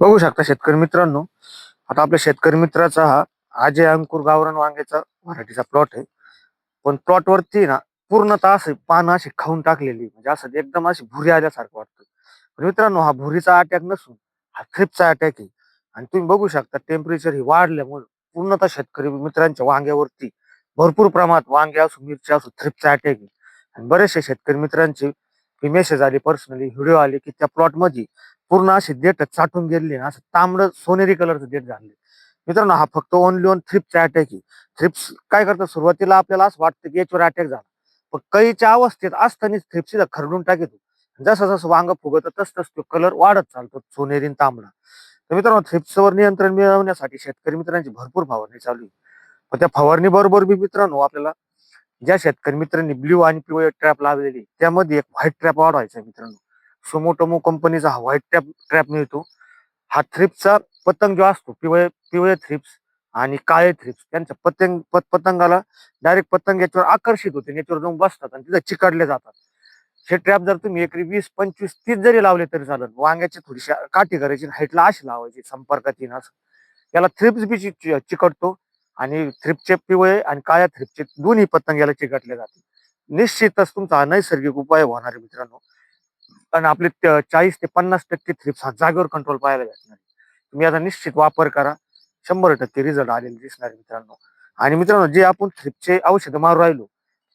बघू शकता शेतकरी मित्रांनो. आता आपल्या शेतकरी मित्राचा हा अजय अंकुर गावरान वांग्याचा व्हरायटीचा प्लॉट आहे. पण प्लॉट वरती ना पूर्णतः असे पानं अशी खाऊन टाकलेली, म्हणजे असं एकदम अशी भुरी आल्यासारखं वाटतं. पण मित्रांनो, हा भुरीचा अटॅक नसून हा थ्रिप्सचा अटॅक आहे. आणि तुम्ही बघू शकता टेम्परेचर हे वाढल्यामुळे पूर्णतः शेतकरी मित्रांच्या वांग्यावरती भरपूर प्रमाणात वांगे असो मिरची असो थ्रिप्सचा अटॅक आहे. आणि बरेचसे शेतकरी मित्रांचे मेसेज आले, पर्सनली व्हिडिओ आले की त्या प्लॉट मध्ये पूर्ण अशी देठ चाटून गेलेली ना, असं तांबडं सोनेरी कलरचं देठ झाले. मित्रांनो, हा फक्त ओनली ऑन थ्रिप्सचा अटॅक आहे. थ्रिप्स काय करतं, सुरुवातीला आपल्याला असं वाटतं की याच्यावर अटॅक झाला, पण कळीच्या अवस्थेत असतानाच थ्रिप्सीला खरडून टाकतो. जसं जसं वांग फुगत तस तस तो कलर वाढत चालतो, सोनेरी आणि तांबडा. तर मित्रांनो, थ्रिप्सवर नियंत्रण मिळवण्यासाठी शेतकरी मित्रांची भरपूर फवारणी चालू आहे. पण त्या फवारणी बरोबर बी मित्रांनो, आपल्याला ज्या शेतकरी मित्रांनी ब्ल्यू आणि पिवळे ट्रॅप लावलेली त्यामध्ये एक व्हाईट ट्रॅप वाढवायचा आहे मित्रांनो. सोमोटोमो कंपनीचा हा व्हाईट ट्रॅप ट्रॅप मिळतो. हा थ्रिप्सचा पतंग जो असतो, पिवळे पिवळे थ्रिप्स आणि काळे थ्रिप्स, त्यांच्या पतंगाला डायरेक्ट पतंग याच्यावर आकर्षित होते, याच्यावर जाऊन बसतात आणि तिथे चिकटले जातात. हे ट्रॅप जर तुम्ही एकरी 20, 25, 30 जरी लावले तरी चालेल. वांग्याची थोडीशी काठी करायची, हाईटला अशी लावायची संपर्कात येईन असं. याला थ्रिप्स बी चिकटतो आणि थ्रिप्सचे पिवळे आणि काळ्या थ्रिप्सचे दोन्ही पतंग याला चिकटले जाते. निश्चितच तुमचा हा नैसर्गिक उपाय होणार आहे मित्रांनो. पण आपले 40 ते 50% थ्रिप्स हा जागेवर कंट्रोल पाहायला भेटणार. तुम्ही आता निश्चित वापर करा, 100% रिझल्ट आलेले दिसणार आहे मित्रांनो. आणि मित्रांनो, जे आपण थ्रिप्सचे औषधं मारू राहिलो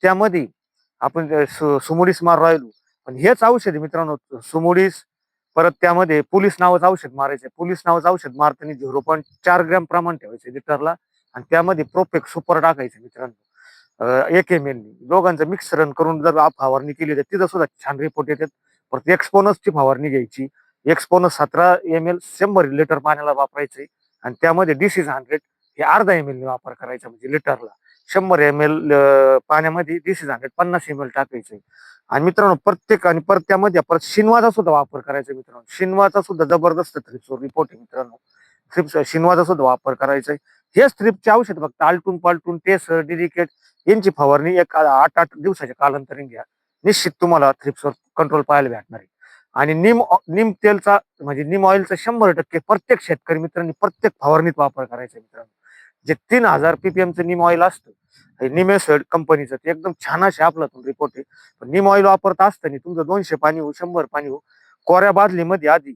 त्यामध्ये आपण सुमोडीस मारू राहिलो, पण हेच औषध मित्रांनो, सुमोडीस परत त्यामध्ये पोलीस नावाचं औषध मारायचं. पोलीस नावाचं औषध मारताना 0.4 ग्रॅम प्रमाण ठेवायचं लिटरला, आणि त्यामध्ये प्रोपेक सुपर टाकायचं मित्रांनो. 1 ml दोघांचं मिश्रण करून जर फवारणी केली तर तिथं सुद्धा छान रिपोर्ट येतात. परत एक्सपोनसची फवारणी घ्यायची. एक्सपोनस 17 ml 100 लिटर पाण्याला वापरायचे, आणि त्यामध्ये डिसीज 100 हे अर्धा ml वापर करायचा, म्हणजे लिटरला 100 ml पाण्यामध्ये डिसीज 100 50 ml टाकायचे. आणि मित्रांनो, प्रत्येक आणि परत त्यामध्ये परत शिनवाचा सुद्धा वापर करायचा मित्रांनो. शिनवाचा सुद्धा जबरदस्त थ्रिप्सवर रिपोर्ट आहे मित्रांनो. थ्रिप्स शिनवाचा सुद्धा वापर करायचा आहे. हेच थ्रिप्सचे औषध फक्त आलटून पालटून टेसर डिडिकेट यांची फवारणी एक 8-8 दिवसाच्या कालांतराने घ्या. निश्चित तुम्हाला थ्रिप्सवर कंट्रोल पाहायला भेटणार आहे. आणि नीम तेलचा म्हणजे नीम ऑइलचा 100% प्रत्येक शेतकरी मित्रांनी प्रत्येक फवारणीत वापर करायचा मित्रांनो. जे 3000 ppm नीम ऑइल असतं, निमेसड कंपनीचं, ते एकदम छान असे आपलं रिपोर्ट आहे. पण नीम ऑइल वापरत असताना तुमचं 200 पाणी हो, 100 पाणी हो, कोऱ्या बादलीमध्ये आधी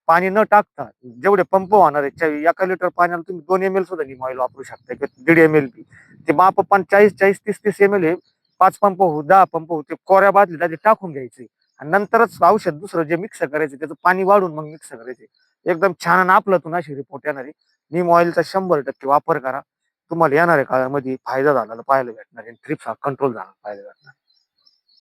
पाणी न टाकता जेवढे पंप होणार आहे, 1 लिटर पाण्याला तुम्ही 2 ml सुद्धा नीम ऑइल वापरू शकता, किंवा 1.5 ml बी. ते माप पण 40-40, 30-30 ml हे 5 पंप हो, 10 पंप हो, ते कोऱ्या बादलीत आधी टाकून घ्यायचे, आणि नंतरच औषध दुसरं जे मिक्स करायचं त्याचं पाणी वाढून मग मिक्स करायचे. एकदम छान आणि आपलं अशी रिपोर्ट येणार आहे. नीम ऑइलचा 100% वापर करा. तुम्हाला येणाऱ्या काळामध्ये फायदा झालेला पाहायला भेटणार आहे. थ्रिप्स हा कंट्रोल झाला पाहायला भेटणार.